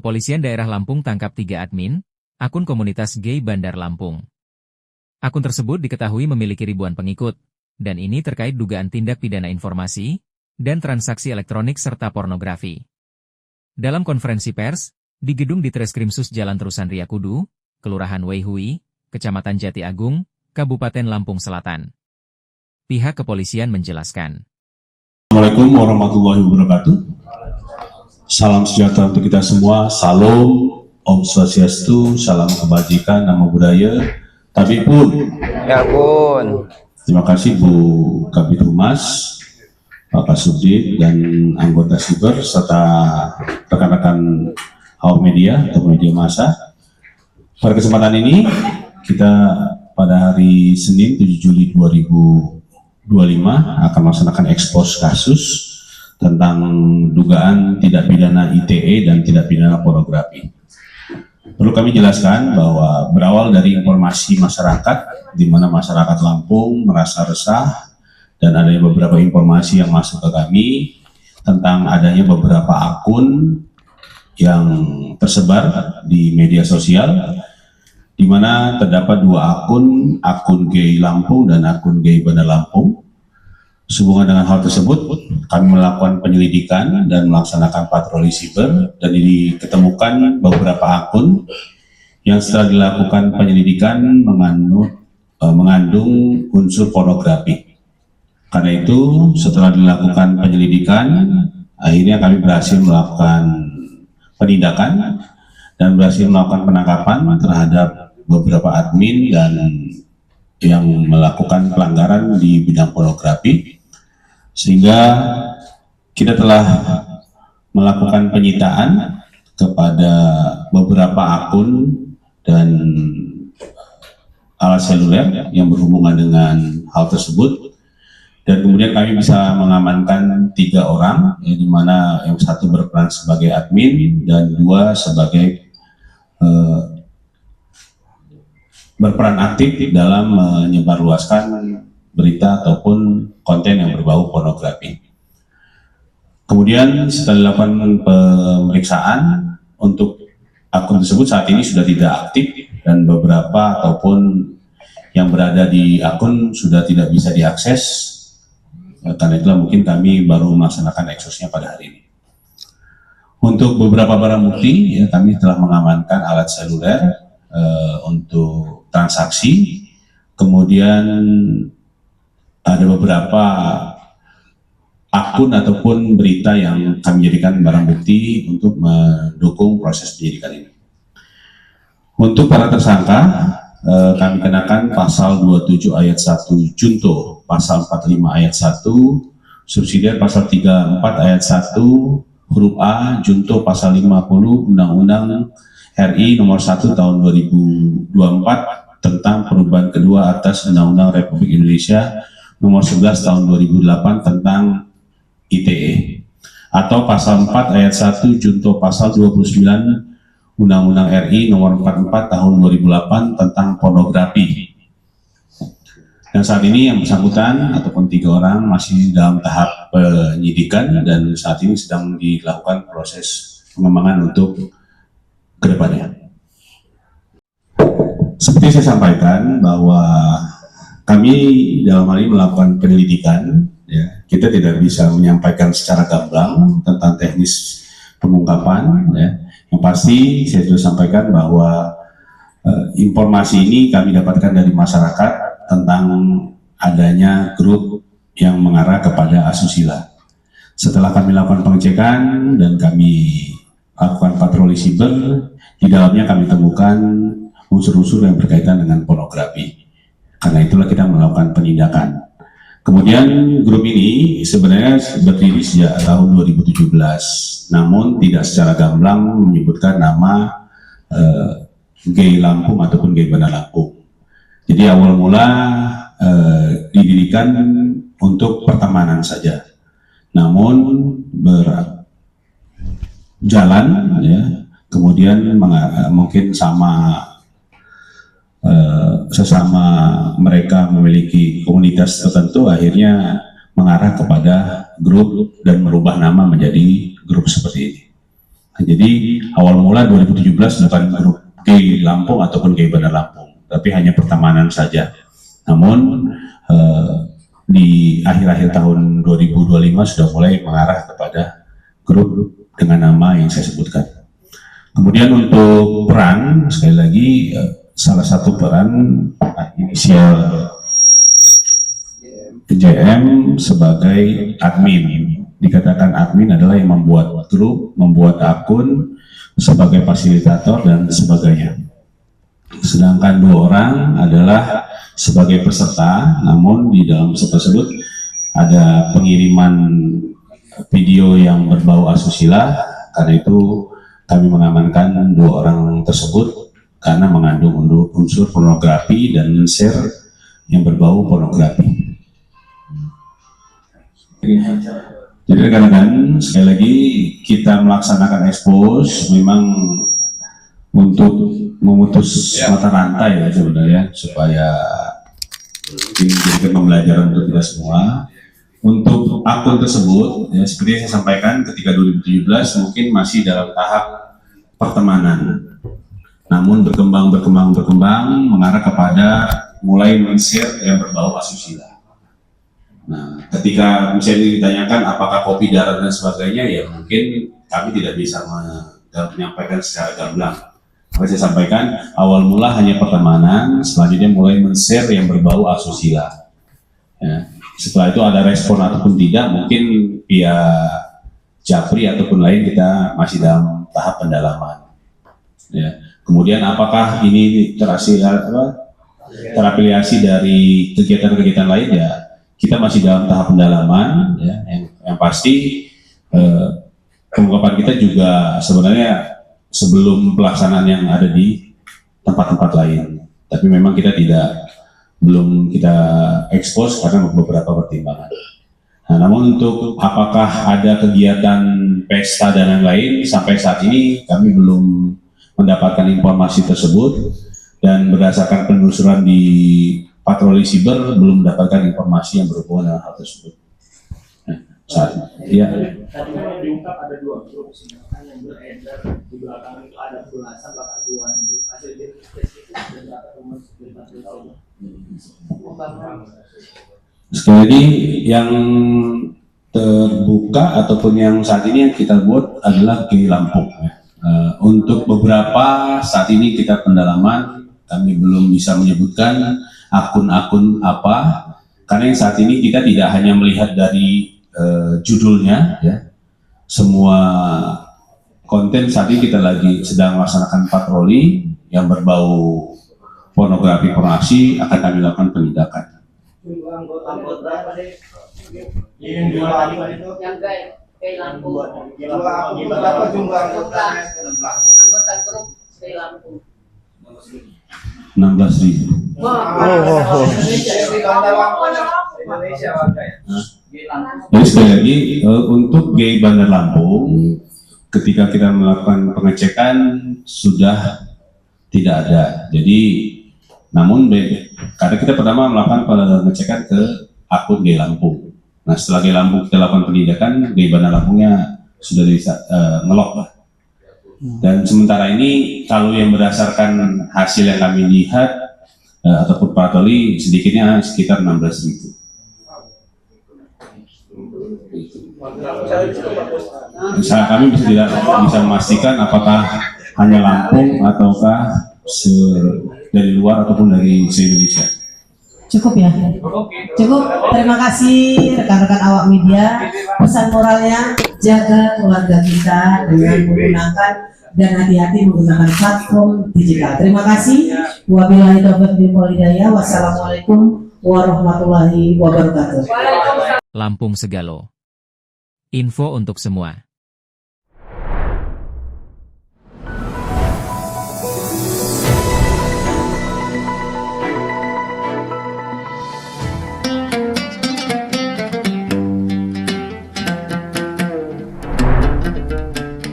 Kepolisian Daerah Lampung tangkap 3 admin, akun komunitas gay Bandar Lampung. Akun tersebut diketahui memiliki ribuan pengikut, dan ini terkait dugaan tindak pidana informasi, dan transaksi elektronik serta pornografi. Dalam konferensi pers, di gedung Ditreskrimsus Jalan Terusan Riyakudu, Kelurahan Weihui, Kecamatan Jati Agung, Kabupaten Lampung Selatan. Pihak kepolisian menjelaskan. Assalamualaikum warahmatullahi wabarakatuh. Salam sejahtera untuk kita semua. Salam, Om Swastiastu, salam kebajikan, nama budaya. Tapi pun. Ya pun. Terima kasih Bu Kabid Humas, Pak Kasubdit, dan anggota Siber, serta rekan-rekan awak media atau media massa. Pada kesempatan ini, kita pada hari Senin 7 Juli 2025 akan melaksanakan ekspos kasus tentang dugaan tindak pidana ITE dan tindak pidana pornografi. Perlu kami jelaskan bahwa berawal dari informasi masyarakat, di mana masyarakat Lampung merasa resah dan adanya beberapa informasi yang masuk ke kami tentang adanya beberapa akun yang tersebar di media sosial, di mana terdapat 2 akun gay Lampung dan akun gay Bandar Lampung. Sehubungan dengan hal tersebut, kami melakukan penyelidikan dan melaksanakan patroli siber, dan diketemukan beberapa akun yang setelah dilakukan penyelidikan mengandung unsur pornografi. Karena itu, setelah dilakukan penyelidikan, akhirnya kami berhasil melakukan penindakan dan berhasil melakukan penangkapan terhadap beberapa admin dan yang melakukan pelanggaran di bidang pornografi, sehingga kita telah melakukan penyitaan kepada beberapa akun dan alat seluler yang berhubungan dengan hal tersebut, dan kemudian kami bisa mengamankan 3 orang, di mana yang 1 berperan sebagai admin dan 2 sebagai berperan aktif dalam menyebarluaskan berita ataupun konten yang berbau pornografi. Kemudian setelah dilakukan pemeriksaan untuk akun tersebut, saat ini sudah tidak aktif dan beberapa ataupun yang berada di akun sudah tidak bisa diakses. Karena itulah mungkin kami baru melaksanakan eksosnya pada hari ini. Untuk beberapa barang bukti, ya, kami telah mengamankan alat seluler untuk transaksi, kemudian ada beberapa akun ataupun berita yang kami jadikan barang bukti untuk mendukung proses penyidikan ini. Untuk para tersangka, kami kenakan pasal 27 ayat 1 junto, pasal 45 ayat 1, subsidiar pasal 34 ayat 1, huruf A, junto pasal 50 Undang-Undang RI nomor 1 tahun 2024 tentang perubahan kedua atas Undang-Undang Republik Indonesia nomor 11 tahun 2008 tentang ITE, atau pasal 4 ayat 1 junto pasal 29 Undang-Undang RI nomor 44 tahun 2008 tentang pornografi. Dan saat ini yang bersangkutan ataupun 3 orang masih dalam tahap penyidikan dan saat ini sedang dilakukan proses pengembangan untuk kedepannya. Seperti saya sampaikan bahwa kami dalam hal ini melakukan penyelidikan, ya, kita tidak bisa menyampaikan secara gamblang tentang teknis pengungkapan, ya. Yang pasti saya sudah sampaikan bahwa informasi ini kami dapatkan dari masyarakat tentang adanya grup yang mengarah kepada asusila. Setelah kami lakukan pengecekan dan kami lakukan patroli siber, di dalamnya kami temukan unsur-unsur yang berkaitan dengan pornografi. Karena itulah kita melakukan penindakan. Kemudian grup ini sebenarnya berdiri sejak tahun 2017, namun tidak secara gamblang menyebutkan nama gay Lampung ataupun gay Bandar Lampung. Jadi awal mula didirikan untuk pertemanan saja, namun berjalan, ya, kemudian mungkin sesama mereka memiliki komunitas tertentu, akhirnya mengarah kepada grup dan merubah nama menjadi grup seperti ini. Jadi awal mula 2017 bukan grup G Lampung ataupun G Bandar Lampung, tapi hanya pertemanan saja. Namun di akhir-akhir tahun 2025 sudah mulai mengarah kepada grup dengan nama yang saya sebutkan. Kemudian untuk peran, sekali lagi salah satu peran inisial JM sebagai admin. Dikatakan admin adalah yang membuat grup, membuat akun, sebagai fasilitator dan sebagainya. Sedangkan 2 orang adalah sebagai peserta, namun di dalam peserta tersebut ada pengiriman video yang berbau asusila. Karena itu kami mengamankan 2 orang tersebut karena mengandung unsur pornografi dan men-share yang berbau pornografi. Jadi rekan-rekan, sekali lagi kita melaksanakan expose memang untuk memutus mata rantai ya sebenarnya, supaya ini jadi pembelajaran untuk kita semua. Untuk akun tersebut, ya, seperti yang saya sampaikan ketika 2017 mungkin masih dalam tahap pertemanan, namun berkembang mengarah kepada mulai men-share yang berbau asusila. Nah, ketika misalnya ditanyakan apakah kopi darat dan sebagainya, ya mungkin kami tidak bisa menyampaikan secara gamblang. Maka saya sampaikan awal mula hanya pertemanan, selanjutnya mulai men-share yang berbau asusila. Ya. Setelah itu ada respon ataupun tidak, mungkin via Japri ataupun lain kita masih dalam tahap pendalaman. Ya. Kemudian apakah ini terafiliasi dari kegiatan-kegiatan lain, ya kita masih dalam tahap pendalaman. Ya. Yang pasti pengungkapan kita juga sebenarnya sebelum pelaksanaan yang ada di tempat-tempat lain. Tapi memang kita belum kita expose karena beberapa pertimbangan. Nah, namun untuk apakah ada kegiatan pesta dan lain-lain, sampai saat ini kami belum mendapatkan informasi tersebut, dan berdasarkan penelusuran di patroli siber belum mendapatkan informasi yang berhubungan dengan hal tersebut. Nah, Tadi memang diungkap ada 2 grup yang beredar di belakang itu, ada belasan bahkan puluhan grup. Hasil investigasi dan data teman sekali lagi yang terbuka ataupun yang saat ini yang kita buat adalah G Lampung. Untuk beberapa saat ini kita pendalaman, kami belum bisa menyebutkan akun-akun apa, karena yang saat ini kita tidak hanya melihat dari judulnya, ya. Semua konten saat ini kita lagi sedang melaksanakan patroli yang berbau pornografi pornografi, akan kami lakukan penindakan. Anggota Yang kayak Lampung. Berapa jumlah anggota grup kayak Lampung? 16.000. Indonesia warganya. Jadi sekali lagi untuk G Bandar Lampung, ketika kita melakukan pengecekan sudah tidak ada. Jadi namun karena kita pertama melakukan pengecekan ke akun G Lampung. Nah, setelah G Lampung kita lakukan penindakan, G Bandar Lampungnya sudah bisa ngelok lah. Dan sementara ini kalau yang berdasarkan hasil yang kami lihat ataupun patroli, sedikitnya sekitar 16.000. Kami tidak bisa memastikan apakah hanya Lampung ataukah dari luar ataupun dari se-Indonesia. Cukup ya? Cukup. Terima kasih rekan-rekan awak media. Pesan moralnya, jaga keluarga kita dengan menggunakan dan hati-hati menggunakan platform digital. Terima kasih. Wabillahi taufiq wal hidayah. Wassalamualaikum warahmatullahi wabarakatuh. Lampung Segalo. Info untuk semua.